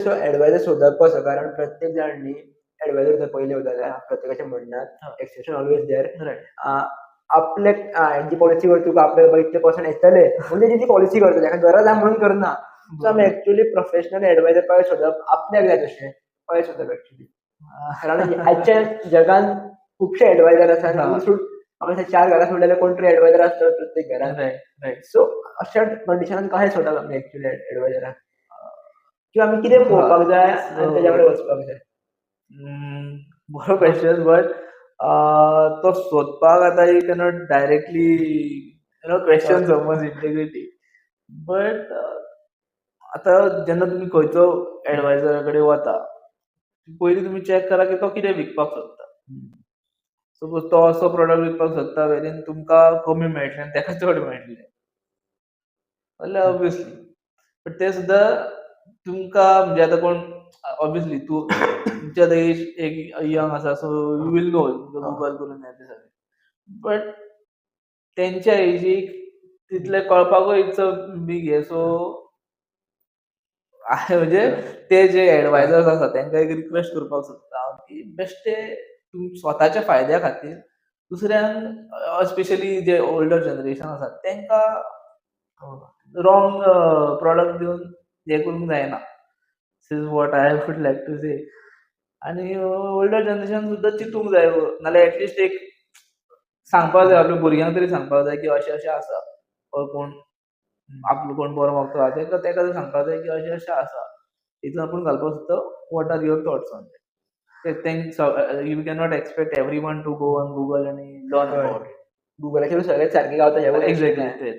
So adviser सोदप कसो, कारण प्रत्येक जाणांनी एडवायझर जर पयलें जाल्यार प्रत्येकाच्या म्हणण्यात एक्सेप्शन ऑलवेज देअर. आपले जी पॉलिसी करता तुका आपले इतले पर्संट येतले म्हणजे जी पॉलिसी करता ताका गरज आहा म्हणून करना. सो आमी एक्चुअली प्रोफेशनल एडवायझर पळय सोदप आपल्याक जाय तशें पळय सोदप एक्चुअली. कारण आजच्या जगान खुबशे एडवायझर आसा आनी म्हाका 4 घरां सोडलेले कोण तरी एडवायझर आसता प्रत्येक घरान. सो अशा कंडिशनान कशें सोदप आमी एक्चुअली एडवायझराक, किंवा आमी कितें पळोवपाक जाय आनी तेच्या कडेन वचपाक जाय? बरो क्वेश्चन, बट तो सोदपाक आतां यू कॅनॉट डायरेक्टली क्वेश्चन समज इंटेग्रिटी. बट आतां जेन्ना तुमी खंयचो एडवायझरा कडेन वता, पयलीं तुमी चॅक करा की तो कितें विकपाक सोदता. सपोज तो असो प्रोडक्ट विकपाक सोदता वेरीन तुमकां कमी मेळटलें आनी ताका चड मेळटलें जाल्यार ऑब्वियसली. बट ते सुद्दां तुमकां म्हणजे आतां कोण ऑब्वियसली तुमच्या आतां एज एक यंग आसा, so you will know Google करून हें तें सगळें. बट तेंच्या एजीक तितलें कळपाकूय इट्स अ बीग हें. सो म्हणजे ते जे एडवायझर्स आसा तांकां एक रिक्वेस्ट करपाक सोदता हांव की बेश्टे स्वताच्या फायद्या खातीर दुसऱ्यांक स्पेशली जे ओल्डर जनरेशन आसा तांकां रॉंग प्रोडक्ट दिवन हें करूंक जायना. This is what I would like to say. आनी ओल्डर जनरेशन सुद्दां चिंतूंक जाय, नाल्यार एटलिस्ट एक सांगपाक जाय आपल्या भुरग्यांक तरी सांगपाक जाय की अशें अशें आसा. कोण आपलो कोण बरो मागता ताका तरी सांगपाक जाय की अशें अशें आसा. हितून आपूण घालपाक सोदता, what are your thoughts on that. You cannot expect everyone to go on Google आनी लर्न अबाउट इट. गुगलाचेर सगळें सारकें गावता हें एक्झॅक्टली.